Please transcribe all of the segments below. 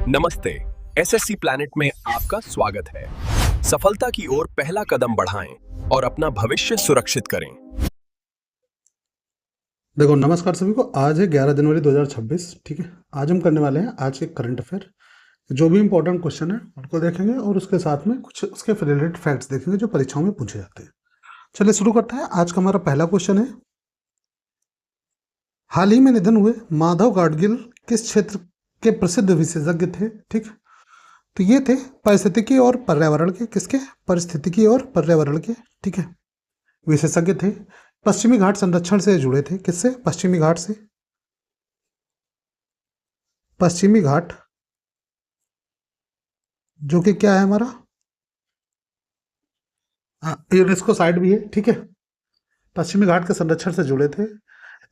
नमस्ते। SSC planet में आपका स्वागत है। सफलता की ओर पहला कदम बढ़ाएं और अपना भविष्य सुरक्षित करें। देखो, नमस्कार सभी को। आज है 11 जनवरी 2026। ठीक है, आज हम करने वाले हैं आज के करंट अफेयर। जो भी इंपॉर्टेंट क्वेश्चन है उनको देखेंगे और उसके साथ में कुछ उसके रिलेटेड फैक्ट्स देखेंगे जो परीक्षाओं में पूछे जाते हैं। चलिए शुरू करते हैं। आज का हमारा पहला क्वेश्चन है, हाल ही में निधन हुए माधव गाडगिल किस क्षेत्र के प्रसिद्ध विशेषज्ञ थे? ठीक, तो ये थे पारिस्थितिकी और पर्यावरण के, किसके? पारिस्थितिकी और पर्यावरण के, ठीक है, विशेषज्ञ थे। पश्चिमी घाट संरक्षण से जुड़े थे। किससे? पश्चिमी घाट से। पश्चिमी घाट जो कि क्या है हमारा, यूनेस्को साइट भी है। ठीक है, पश्चिमी घाट के संरक्षण से जुड़े थे।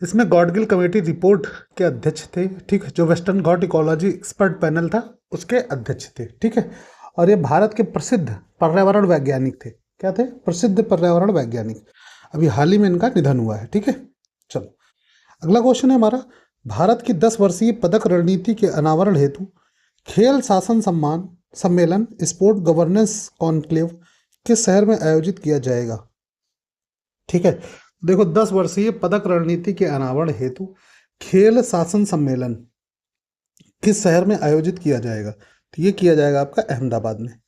इसमें गॉडगिल कमेटी रिपोर्ट के अध्यक्ष थे। ठीक है, जो वेस्टर्न घाट इकोलॉजी एक्सपर्ट पैनल था उसके अध्यक्ष थे। ठीक है, और ये भारत के प्रसिद्ध पर्यावरण वैज्ञानिक थे। क्या थे? प्रसिद्ध पर्यावरण वैज्ञानिक। अभी हाल ही में इनका निधन हुआ है। ठीक है, चलो अगला क्वेश्चन है हमारा, भारत की 10 वर्षीय पदक रणनीति के अनावरण हेतु खेल शासन सम्मान सम्मेलन स्पोर्ट गवर्नेंस कॉन्क्लेव किस शहर में आयोजित किया जाएगा? ठीक है, देखो, 10 वर्षीय पदक रणनीति के अनावरण हेतु खेल शासन सम्मेलन किस शहर में आयोजित किया जाएगा? तो ये किया जाएगा आपका अहमदाबाद में।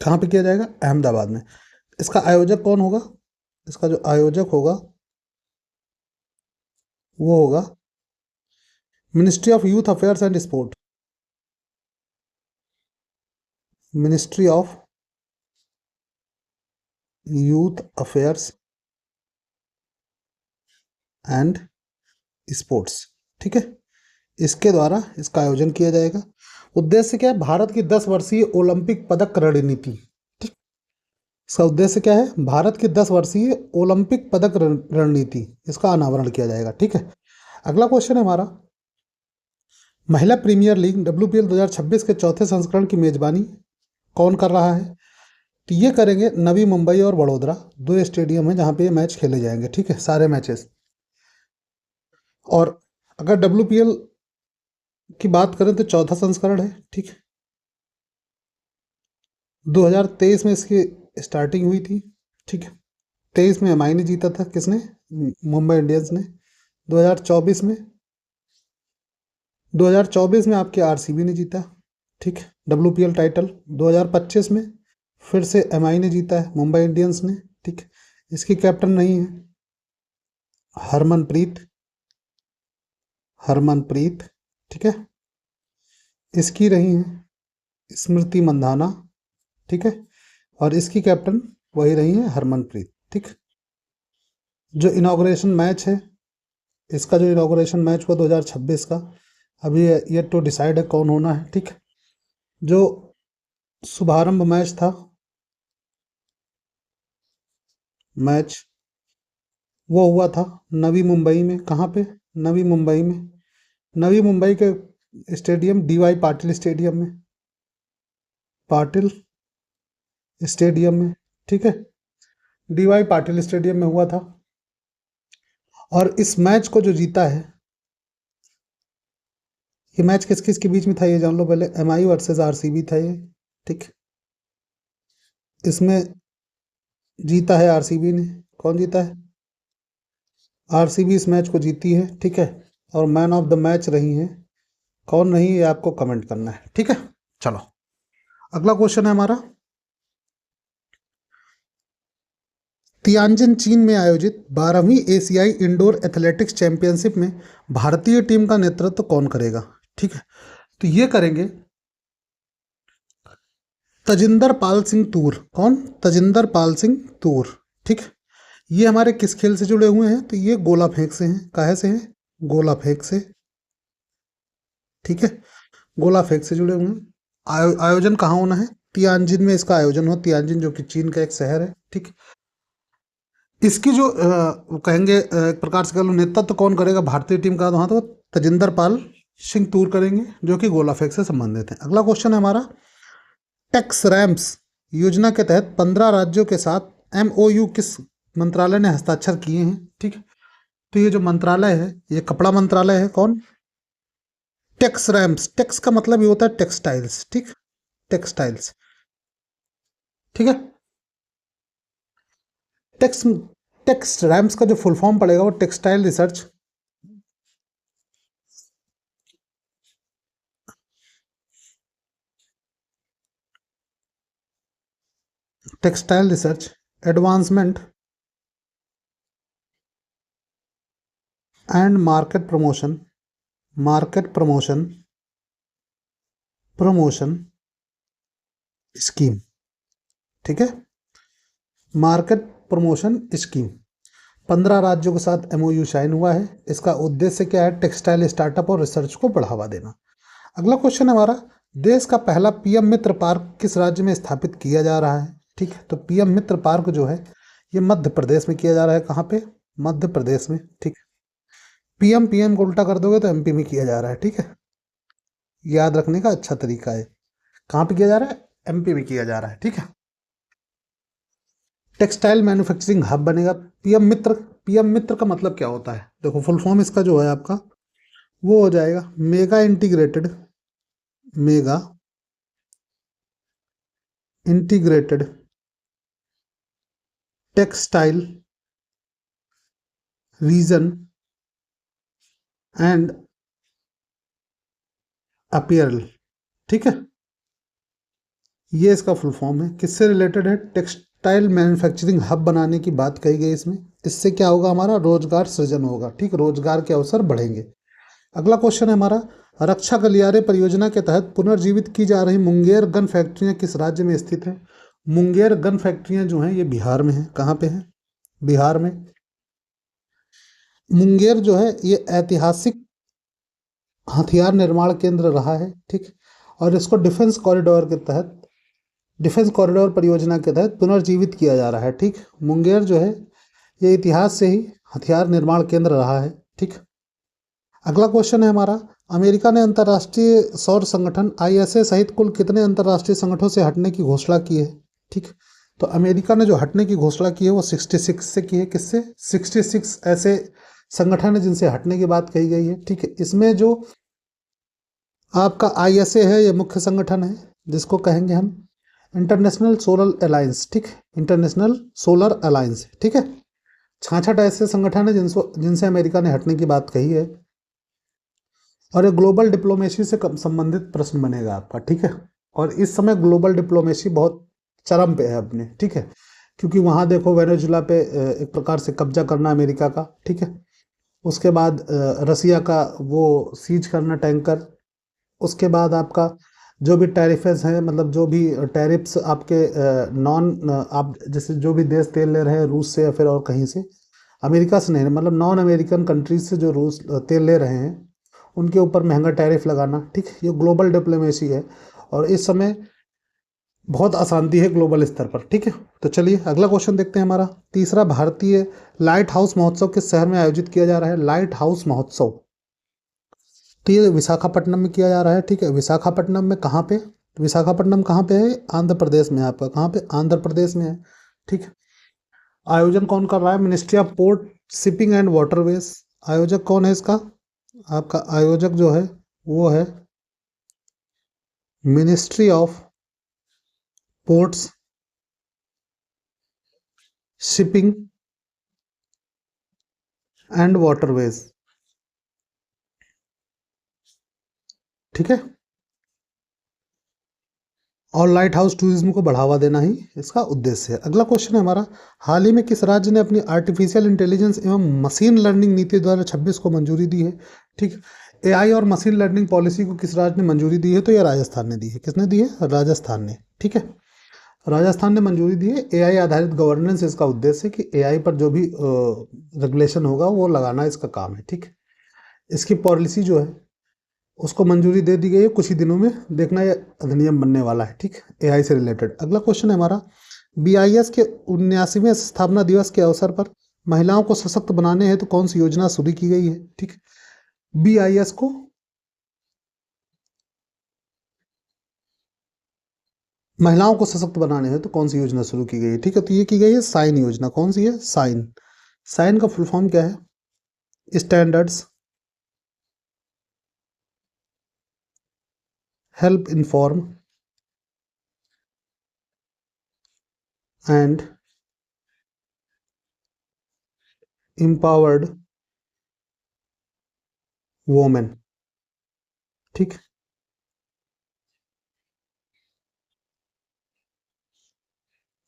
कहाँ पे किया जाएगा? अहमदाबाद में। इसका आयोजक कौन होगा? इसका जो आयोजक होगा वो होगा ministry of youth affairs and sport. Ministry of youth affairs and sports. ठीक है, इसके द्वारा इसका आयोजन किया जाएगा। उद्देश्य क्या है? भारत की 10 वर्षीय ओलंपिक पदक रणनीति। ठीक, इसका उद्देश्य क्या है? भारत की 10 वर्षीय ओलंपिक पदक रणनीति, इसका अनावरण किया जाएगा। ठीक है, अगला क्वेश्चन है हमारा, महिला प्रीमियर लीग WPL 2026 के चौथे संस्करण की मेजबानी कौन कर रहा है? तो ये करेंगे नवी मुंबई और वडोदरा, दो स्टेडियम है जहाँ पे ये मैच खेले जाएंगे। ठीक है, सारे मैचेस। और अगर WPL की बात करें तो चौथा संस्करण है। ठीक है, 2023 में इसकी स्टार्टिंग हुई थी। ठीक है, 23 में MI ने जीता था। किसने? मुंबई इंडियंस ने। 2024 में 2024 में आपके RCB ने जीता। ठीक है, WPL टाइटल। 2025 में फिर से MI ने जीता है, मुंबई इंडियंस ने। ठीक है, इसकी कैप्टन नहीं है हरमनप्रीत। हरमनप्रीत, ठीक है, इसकी रही है स्मृति मंधाना। ठीक है, और इसकी कैप्टन वही रही है हरमनप्रीत। ठीक, जो इनॉग्रेशन मैच है, इसका जो इनॉग्रेशन मैच हुआ 2026 का, अभी ये तो डिसाइड है कौन होना है। ठीक, जो शुभारंभ मैच था, मैच वो हुआ था नवी मुंबई में। कहाँ पे? नवी मुंबई में। नवी मुंबई के स्टेडियम DY पाटिल स्टेडियम में। पाटिल स्टेडियम में। ठीक है, DY पाटिल स्टेडियम में हुआ था। और इस मैच को जो जीता है, ये मैच किस किस के बीच में था ये जान लो पहले। MI वर्सेस RCB था ये। ठीक, इसमें जीता है RCB ने। कौन जीता है? RCB इस मैच को जीती है। ठीक है, और मैन ऑफ द मैच रही हैं। कौन रही ये आपको कमेंट करना है। ठीक है, चलो अगला क्वेश्चन है हमारा, तियानजिन चीन में आयोजित 12वीं एशियाई इंडोर एथलेटिक्स चैंपियनशिप में भारतीय टीम का नेतृत्व कौन करेगा? ठीक है, तो ये करेंगे तजिंदर पाल सिंह तूर। कौन? तजिंदर पाल सिंह तूर। ठीक, ये हमारे किस खेल से जुड़े हुए हैं? तो ये गोला फेंक से हैं। काहे से हैं? गोला फेंक से। ठीक है, गोला फेंक से जुड़े हुए हैं। आयोजन कहाँ होना है? तियानजिन में इसका आयोजन हो। तियानजिन जो कि चीन का एक शहर है। ठीक, इसकी जो कहेंगे एक प्रकार से कह लो नेतृत्व कौन करेगा भारतीय टीम का? वहाँ तो तजिंदर पाल सिंह तूर करेंगे, जो कि गोला फेंक से संबंधित है। अगला क्वेश्चन है हमारा, टैक्स रैम्स योजना के तहत 15 राज्यों के साथ MOU किस मंत्रालय ने हस्ताक्षर किए हैं? ठीक, तो ये जो मंत्रालय है ये कपड़ा मंत्रालय है। कौन? टेक्स रैम्स, टेक्स का मतलब ये होता है टेक्सटाइल्स, ठीक, टेक्सटाइल्स, ठीक है। टेक्स टेक्स रैम्स का जो फुल फॉर्म पड़ेगा वो textile research textile research advancement and market promotion scheme, ठीक है, मार्केट प्रमोशन स्कीम। 15 राज्यों के साथ एमओयू साइन हुआ है। इसका उद्देश्य क्या है? टेक्सटाइल स्टार्टअप और रिसर्च को बढ़ावा देना। अगला क्वेश्चन है हमारा, देश का पहला पीएम मित्र पार्क किस राज्य में स्थापित किया जा रहा है? ठीक है, तो पीएम मित्र पार्क जो है ये मध्य प्रदेश में किया जा रहा है। कहाँ पे? मध्य प्रदेश में, ठीक। पीएम पीएम को उल्टा कर दोगे तो एमपी में किया जा रहा है, ठीक है, याद रखने का अच्छा तरीका है। कहाँ पे किया जा रहा है? एमपी में किया जा रहा है, ठीक है। टेक्सटाइल मैन्युफैक्चरिंग हब बनेगा। पीएम मित्र का मतलब क्या होता है? देखो फुल फॉर्म इसका जो है आपका वो हो जाएगा mega integrated textile region and apparel, ठीक है, ये इसका फुल फॉर्म है। किससे रिलेटेड है? टेक्सटाइल मैन्युफैक्चरिंग हब बनाने की बात कही गई इसमें। इससे क्या होगा? हमारा रोजगार सृजन होगा, ठीक, रोजगार के अवसर बढ़ेंगे। अगला क्वेश्चन है हमारा, रक्षा गलियारे परियोजना के तहत पुनर्जीवित की जा रही मुंगेर गन फैक्ट्रियां किस राज्य में स्थित है? मुंगेर गन फैक्ट्रियां जो हैं ये बिहार में है। कहाँ पे है? बिहार में। मुंगेर जो है ये ऐतिहासिक हथियार निर्माण केंद्र रहा है, ठीक, और इसको डिफेंस कॉरिडोर परियोजना के तहत पुनर्जीवित किया जा रहा है, ठीक। मुंगेर जो है ये इतिहास से ही हथियार निर्माण केंद्र रहा है, ठीक। अगला क्वेश्चन है हमारा, अमेरिका ने अंतर्राष्ट्रीय सौर संगठन आईएसए सहित कुल कितने अंतर्राष्ट्रीय संगठनों से हटने की घोषणा की है? ठीक, तो अमेरिका ने जो हटने की घोषणा की है वो 66 से की है। किससे? 66 ऐसे संगठन है जिनसे हटने की बात कही गई है, ठीक है। इसमें जो आपका आईएसए है ये मुख्य संगठन है जिसको कहेंगे हम इंटरनेशनल सोलर अलायंस, ठीक, इंटरनेशनल सोलर अलायंस, ठीक है। 66 ऐसे संगठन है जिनसे अमेरिका ने हटने की बात कही है। और ये ग्लोबल डिप्लोमेसी से संबंधित प्रश्न बनेगा आपका, ठीक है। और इस समय ग्लोबल डिप्लोमेसी बहुत चरम पे है अपने, ठीक है, क्योंकि वहाँ देखो वेनेजुला पे एक प्रकार से कब्जा करना अमेरिका का, ठीक है। उसके बाद रसिया का वो सीज करना टैंकर। उसके बाद आपका जो भी टैरिफेस हैं, मतलब जो भी टैरिफ्स आपके आप जैसे जो भी देश तेल ले रहे हैं रूस से या फिर और कहीं से, अमेरिका से नहीं, मतलब नॉन अमेरिकन कंट्रीज से जो रूस तेल ले रहे हैं उनके ऊपर महंगा टैरिफ लगाना, ठीक, ये ग्लोबल डिप्लोमेसी है। और इस समय बहुत अशांति है ग्लोबल स्तर पर, ठीक है। तो चलिए अगला क्वेश्चन देखते हैं हमारा, तीसरा, भारतीय लाइट हाउस महोत्सव किस शहर में आयोजित किया जा रहा है? लाइट हाउस महोत्सव, तो ये विशाखापट्टनम में किया जा रहा है, ठीक है। विशाखापट्टनम में कहाँ पे? तो विशाखापट्टनम कहाँ पे है? आंध्र प्रदेश में। आपका कहाँ पे? आंध्र प्रदेश में है, ठीक है। आयोजन कौन कर रहा है? Ministry of port shipping and waterways. आयोजक कौन है इसका? आपका आयोजक जो है वो है ministry of ports shipping and waterways, ठीक है। और लाइट हाउस टूरिज्म को बढ़ावा देना ही इसका उद्देश्य है। अगला क्वेश्चन है हमारा, हाल ही में किस राज्य ने अपनी आर्टिफिशियल इंटेलिजेंस एवं मशीन लर्निंग नीति 2026 को मंजूरी दी है? ठीक, एआई और मशीन लर्निंग पॉलिसी को किस राज्य ने मंजूरी दी है? तो यह राजस्थान ने दी है। किसने दी है? राजस्थान ने, ठीक है, राजस्थान ने मंजूरी दी है। एआई आधारित गवर्नेंस इसका उद्देश्य है कि एआई पर जो भी रेगुलेशन होगा वो लगाना इसका काम है, ठीक। इसकी पॉलिसी जो है उसको मंजूरी दे दी गई है, कुछ ही दिनों में देखना ये अधिनियम बनने वाला है, ठीक, एआई से रिलेटेड। अगला क्वेश्चन है हमारा, बीआईएस के 79वें स्थापना दिवस के अवसर पर महिलाओं को सशक्त बनाने हेतु कौन सी योजना शुरू की गई है? ठीक, बीआईएस को महिलाओं को सशक्त बनाने हेतु कौन सी योजना शुरू की गई है? ठीक है, तो ये की गई है साइन योजना। कौन सी है? साइन। साइन का फुल फॉर्म क्या है? Standards help inform and empowered women। ठीक,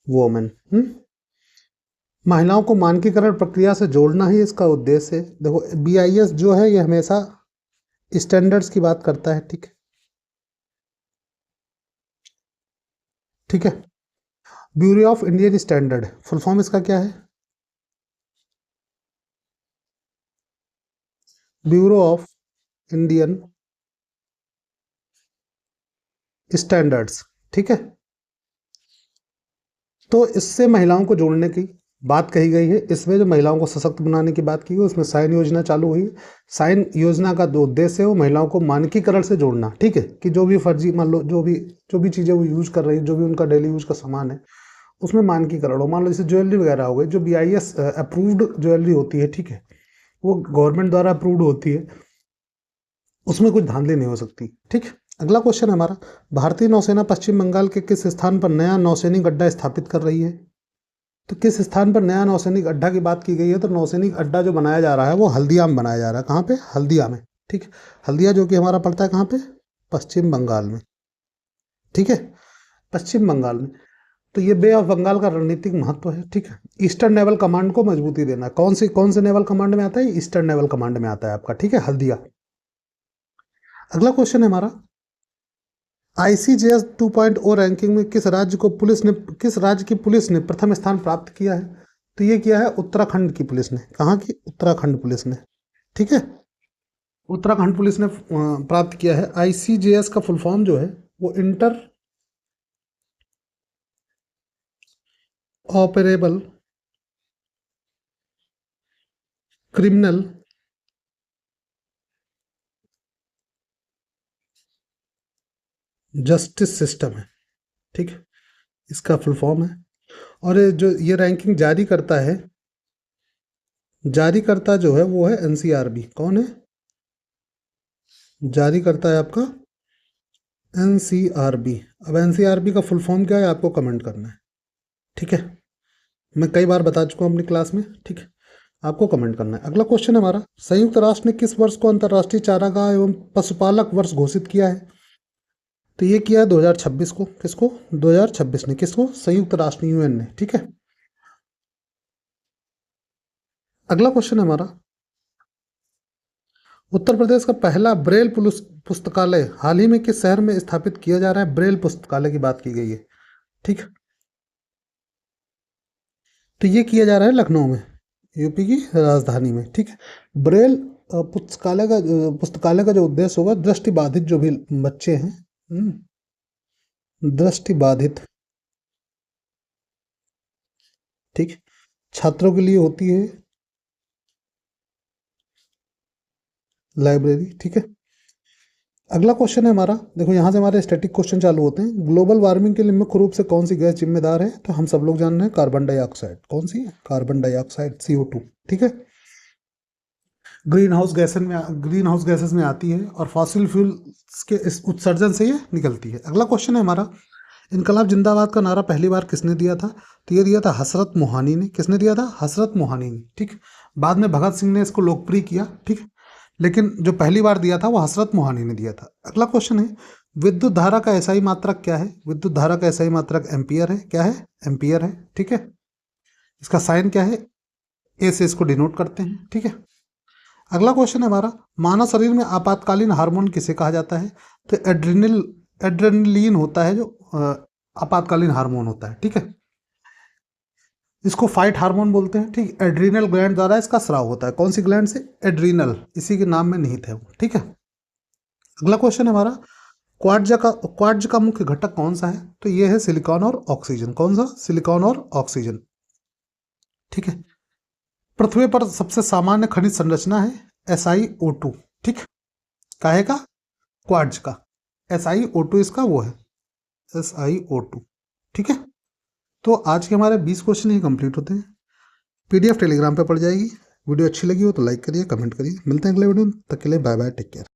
वोमेन। महिलाओं को मानकीकरण प्रक्रिया से जोड़ना ही इसका उद्देश्य है। देखो BIS जो है ये हमेशा स्टैंडर्ड्स की बात करता है। ठीक, ठीक है। Bureau of Indian standard full form इसका क्या है? Bureau of Indian standards. ठीक है, तो इससे महिलाओं को जोड़ने की बात कही गई है। इसमें जो महिलाओं को सशक्त बनाने की बात की गई, उसमें साइन योजना चालू हुई। साइन योजना का जो उद्देश्य है वो महिलाओं को मानकीकरण से जोड़ना। ठीक है, कि जो भी फर्जी, मान लो जो भी चीज़ें वो यूज कर रही है, जो भी उनका डेली यूज का सामान है, उसमें मानकीकरण हो। मान लो जैसे ज्वेलरी वगैरह हो गई, जो BIS अप्रूव्ड ज्वेलरी होती है, ठीक है, वो गवर्नमेंट द्वारा अप्रूव्ड होती है, उसमें कुछ धांधली नहीं हो सकती। ठीक है। अगला क्वेश्चन है हमारा, भारतीय नौसेना पश्चिम बंगाल के किस स्थान पर नया नौसैनिक अड्डा स्थापित कर रही है? तो किस स्थान पर नया नौसैनिक अड्डा की बात की गई है? तो नौसैनिक अड्डा जो बनाया जा रहा है वो हल्दिया में बनाया जा रहा है। कहाँ पे? हल्दिया में। ठीक है, हल्दिया जो कि हमारा पड़ता है कहाँ पे? पश्चिम बंगाल में। ठीक है, पश्चिम बंगाल में। तो ये बे ऑफ बंगाल का रणनीतिक महत्व है। ठीक है, ईस्टर्न नेवल कमांड को मजबूती देना। कौन से नेवल कमांड में आता है? ईस्टर्न नेवल कमांड में आता है आपका। ठीक है, हल्दिया। अगला क्वेश्चन है हमारा, ICJS 2.0 रैंकिंग में किस राज्य की पुलिस ने प्रथम स्थान प्राप्त किया है? तो ये किया है उत्तराखंड की पुलिस ने। कहाँ की? उत्तराखंड पुलिस ने। ठीक है, उत्तराखंड पुलिस ने प्राप्त किया है। ICJS का फुल फॉर्म जो है वो inter operable criminal justice system है। ठीक है, इसका फुल फॉर्म है। और ये रैंकिंग जारी करता है, जारी करता जो है वो है NCRB। कौन है? जारी करता है आपका NCRB। अब NCRB का फुल फॉर्म क्या है आपको कमेंट करना है। ठीक है, मैं कई बार बता चुका हूँ अपनी क्लास में। ठीक है, आपको कमेंट करना है। अगला क्वेश्चन है हमारा, संयुक्त राष्ट्र ने किस वर्ष को अंतर्राष्ट्रीय चारागाह एवं पशुपालक वर्ष घोषित किया है? तो ये किया है 2026 को। किसको? 2026 ने। किसको? संयुक्त राष्ट्र UN ने। ठीक है, अगला क्वेश्चन है हमारा, उत्तर प्रदेश का पहला ब्रेल पुस्तकालय हाल ही में किस शहर में स्थापित किया जा रहा है? ब्रेल पुस्तकालय की बात की गई है। ठीक है, तो ये किया जा रहा है लखनऊ में, UP की राजधानी में। ठीक है, ब्रेल पुस्तकालय का जो उद्देश्य होगा, दृष्टिबाधित जो भी बच्चे हैं, दृष्टिबाधित, ठीक, छात्रों के लिए होती है लाइब्रेरी। ठीक है, अगला क्वेश्चन है हमारा, देखो यहाँ से हमारे स्टैटिक क्वेश्चन चालू होते हैं। ग्लोबल वार्मिंग के लिए मुख्य रूप से कौन सी गैस जिम्मेदार है? तो हम सब लोग जान रहे हैं कार्बन डाइऑक्साइड। कौन सी है? Carbon dioxide, CO2। ठीक है, ग्रीन हाउस गैसेस में आती है और फॉसिल फ्यूल्स के इस उत्सर्जन से ये निकलती है। अगला क्वेश्चन है हमारा, इनकलाब जिंदाबाद का नारा पहली बार किसने दिया था? तो ये दिया था हसरत मोहानी ने। किसने दिया था? हसरत मोहानी ने। ठीक, बाद में भगत सिंह ने इसको लोकप्रिय किया। ठीक, लेकिन जो पहली बार दिया था वो हसरत मोहानी ने दिया था। अगला क्वेश्चन है, विद्युत धारा का SI मात्रक क्या है? विद्युत धारा का SI मात्रक एम्पियर है। क्या है? एम्पियर है। ठीक है, इसका साइन क्या है? A से इसको डिनोट करते हैं। ठीक है, अगला क्वेश्चन है हमारा, मानव शरीर में आपातकालीन हार्मोन किसे कहा जाता है? तो एड्रेनलिन होता है जो आपातकालीन हार्मोन होता है। ठीक है, इसको फाइट हार्मोन बोलते हैं। ठीक, एड्रीनल ग्लैंड द्वारा इसका स्राव होता है। कौन सी ग्लैंड से? एड्रीनल, इसी के नाम में निहित है वो। ठीक है, अगला क्वेश्चन है हमारा, क्वार्ट्ज का मुख्य घटक कौन सा है? तो ये है सिलिकॉन और ऑक्सीजन। कौन सा? सिलिकॉन और ऑक्सीजन। ठीक है, पृथ्वी पर सबसे सामान्य खनिज संरचना है SiO2। ठीक, काहे का? क्वार्ट्ज का। SiO2 इसका वो है, SiO2। ठीक है, तो आज के हमारे 20 क्वेश्चन ही कंप्लीट होते हैं। PDF टेलीग्राम पे पड़ जाएगी। वीडियो अच्छी लगी हो तो लाइक करिए, कमेंट करिए। मिलते हैं अगले वीडियो में, तब के लिए बाय बाय, टेक केयर।